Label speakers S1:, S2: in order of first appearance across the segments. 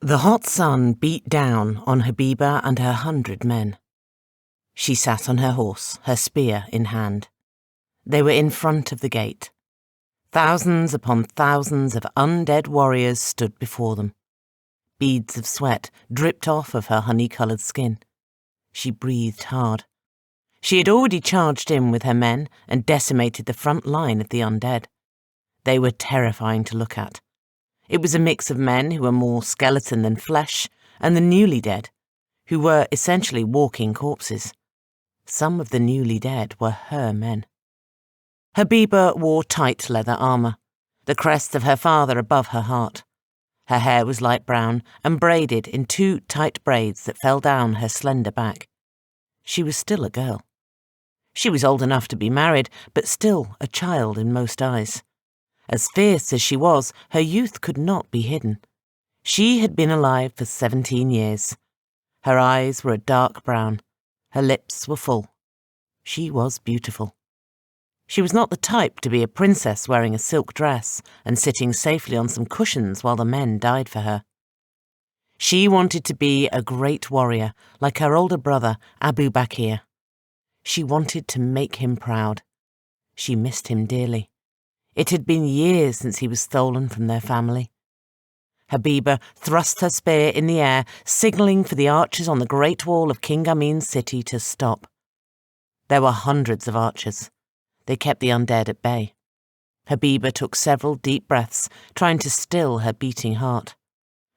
S1: The hot sun beat down on Habiba and her 100 men. She sat on her horse, her spear in hand. They were in front of the gate. Thousands upon thousands of undead warriors stood before them. Beads of sweat dripped off of her honey-coloured skin. She breathed hard. She had already charged in with her men and decimated the front line of the undead. They were terrifying to look at. It was a mix of men who were more skeleton than flesh, and the newly dead, who were essentially walking corpses. Some of the newly dead were her men. Habiba wore tight leather armour, the crest of her father above her heart. Her hair was light brown and braided in 2 tight braids that fell down her slender back. She was still a girl. She was old enough to be married, but still a child in most eyes. As fierce as she was, her youth could not be hidden. She had been alive for 17 years. Her eyes were a dark brown. Her lips were full. She was beautiful. She was not the type to be a princess wearing a silk dress and sitting safely on some cushions while the men died for her. She wanted to be a great warrior, like her older brother, Abu Bakr. She wanted to make him proud. She missed him dearly. It had been years since he was stolen from their family. Habiba thrust her spear in the air, signalling for the archers on the great wall of King Amin's city to stop. There were hundreds of archers. They kept the undead at bay. Habiba took several deep breaths, trying to still her beating heart.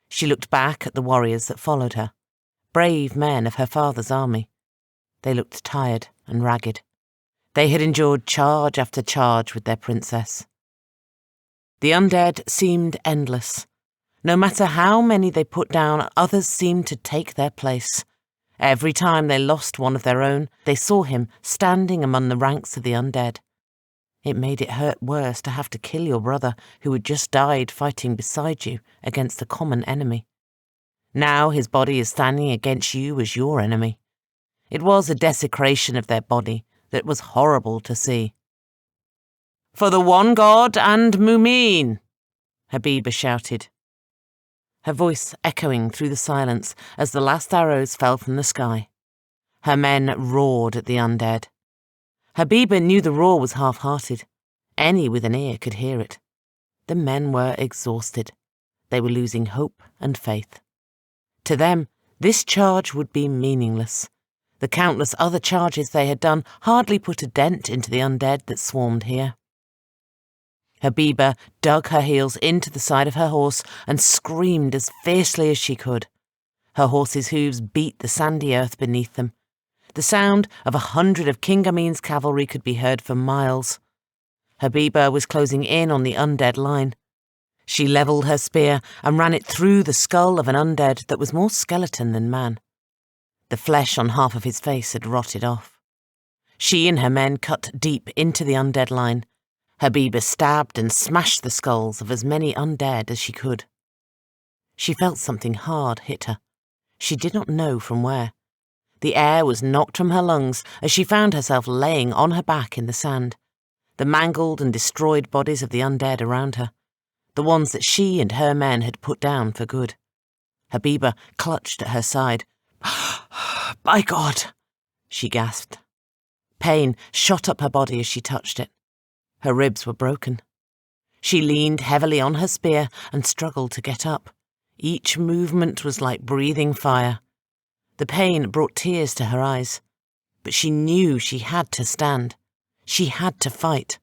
S1: She looked back at the warriors that followed her, brave men of her father's army. They looked tired and ragged. They had endured charge after charge with their princess. The undead seemed endless. No matter how many they put down, others seemed to take their place. Every time they lost one of their own, they saw him standing among the ranks of the undead. It made it hurt worse to have to kill your brother who had just died fighting beside you against a common enemy. Now his body is standing against you as your enemy. It was a desecration of their body that was horrible to see. "For the one God and Mumin!" Habiba shouted, her voice echoing through the silence as the last arrows fell from the sky. Her men roared at the undead. Habiba knew the roar was half-hearted. Any with an ear could hear it. The men were exhausted. They were losing hope and faith. To them, this charge would be meaningless. The countless other charges they had done hardly put a dent into the undead that swarmed here. Habiba dug her heels into the side of her horse and screamed as fiercely as she could. Her horse's hooves beat the sandy earth beneath them. The sound of 100 of King Amin's cavalry could be heard for miles. Habiba was closing in on the undead line. She levelled her spear and ran it through the skull of an undead that was more skeleton than man. The flesh on half of his face had rotted off. She and her men cut deep into the undead line. Habiba stabbed and smashed the skulls of as many undead as she could. She felt something hard hit her. She did not know from where. The air was knocked from her lungs as she found herself laying on her back in the sand, the mangled and destroyed bodies of the undead around her, the ones that she and her men had put down for good. Habiba clutched at her side. "By God!" she gasped. Pain shot up her body as she touched it. Her ribs were broken. She leaned heavily on her spear and struggled to get up. Each movement was like breathing fire. The pain brought tears to her eyes. But she knew she had to stand. She had to fight.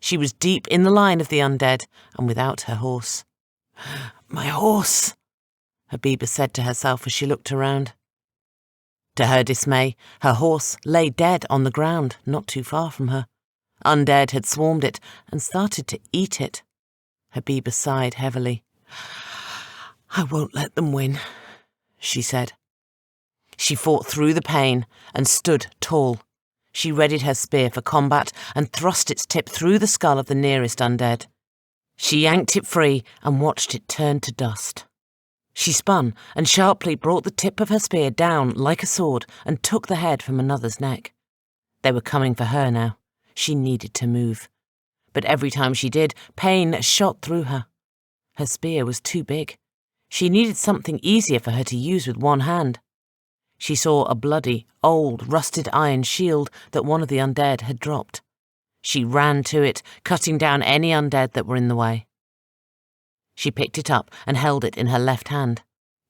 S1: She was deep in the line of the undead and without her horse. "My horse," Habiba said to herself as she looked around. To her dismay, her horse lay dead on the ground not too far from her. Undead had swarmed it and started to eat it. Habiba sighed heavily. "I won't let them win," she said. She fought through the pain and stood tall. She readied her spear for combat and thrust its tip through the skull of the nearest undead. She yanked it free and watched it turn to dust. She spun and sharply brought the tip of her spear down like a sword and took the head from another's neck. They were coming for her now. She needed to move. But every time she did, pain shot through her. Her spear was too big. She needed something easier for her to use with one hand. She saw a bloody, old, rusted iron shield that one of the undead had dropped. She ran to it, cutting down any undead that were in the way. She picked it up and held it in her left hand.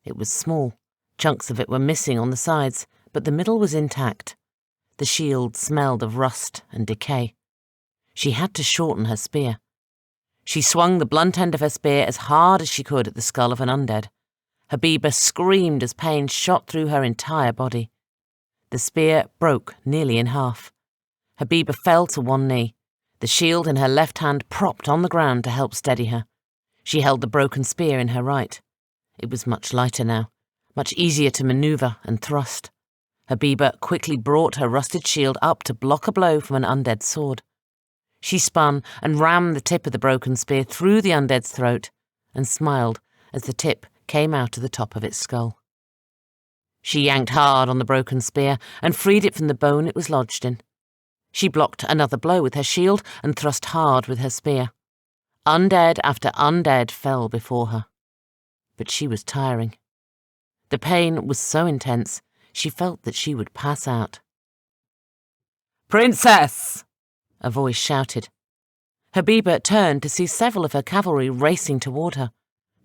S1: It was small. Chunks of it were missing on the sides, but the middle was intact. The shield smelled of rust and decay. She had to shorten her spear. She swung the blunt end of her spear as hard as she could at the skull of an undead. Habiba screamed as pain shot through her entire body. The spear broke nearly in half. Habiba fell to one knee, the shield in her left hand propped on the ground to help steady her. She held the broken spear in her right. It was much lighter now, much easier to maneuver and thrust. Habiba quickly brought her rusted shield up to block a blow from an undead sword. She spun and rammed the tip of the broken spear through the undead's throat and smiled as the tip came out of the top of its skull. She yanked hard on the broken spear and freed it from the bone it was lodged in. She blocked another blow with her shield and thrust hard with her spear. Undead after undead fell before her. But she was tiring. The pain was so intense, she felt that she would pass out. "Princess!" a voice shouted. Habiba turned to see several of her cavalry racing toward her.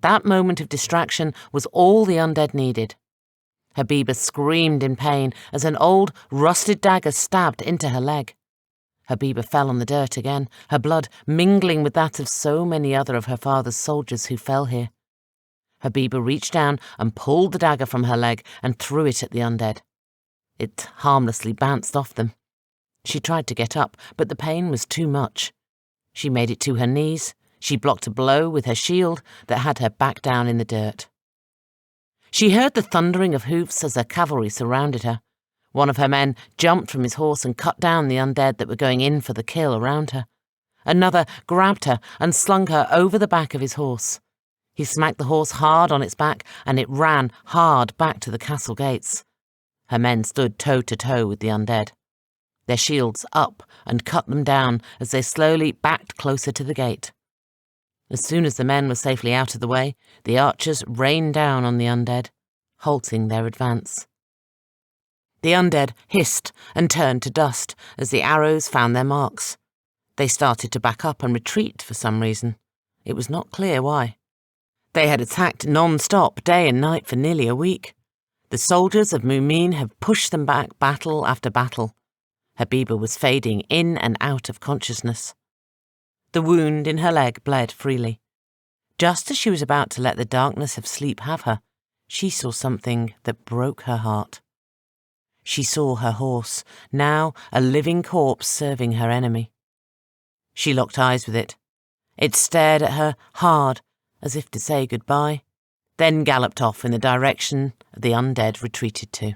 S1: That moment of distraction was all the undead needed. Habiba screamed in pain as an old, rusted dagger stabbed into her leg. Habiba fell on the dirt again, her blood mingling with that of so many other of her father's soldiers who fell here. Habiba reached down and pulled the dagger from her leg and threw it at the undead. It harmlessly bounced off them. She tried to get up, but the pain was too much. She made it to her knees. She blocked a blow with her shield that had her back down in the dirt. She heard the thundering of hoofs as her cavalry surrounded her. One of her men jumped from his horse and cut down the undead that were going in for the kill around her. Another grabbed her and slung her over the back of his horse. He smacked the horse hard on its back, and it ran hard back to the castle gates. Her men stood toe to toe with the undead, their shields up, and cut them down as they slowly backed closer to the gate. As soon as the men were safely out of the way, the archers rained down on the undead, halting their advance. The undead hissed and turned to dust as the arrows found their marks. They started to back up and retreat for some reason. It was not clear why. They had attacked non-stop, day and night, for nearly a week. The soldiers of Mumin had pushed them back battle after battle. Habiba was fading in and out of consciousness. The wound in her leg bled freely. Just as she was about to let the darkness of sleep have her, she saw something that broke her heart. She saw her horse, now a living corpse serving her enemy. She locked eyes with it. It stared at her hard, as if to say goodbye, then galloped off in the direction the undead retreated to.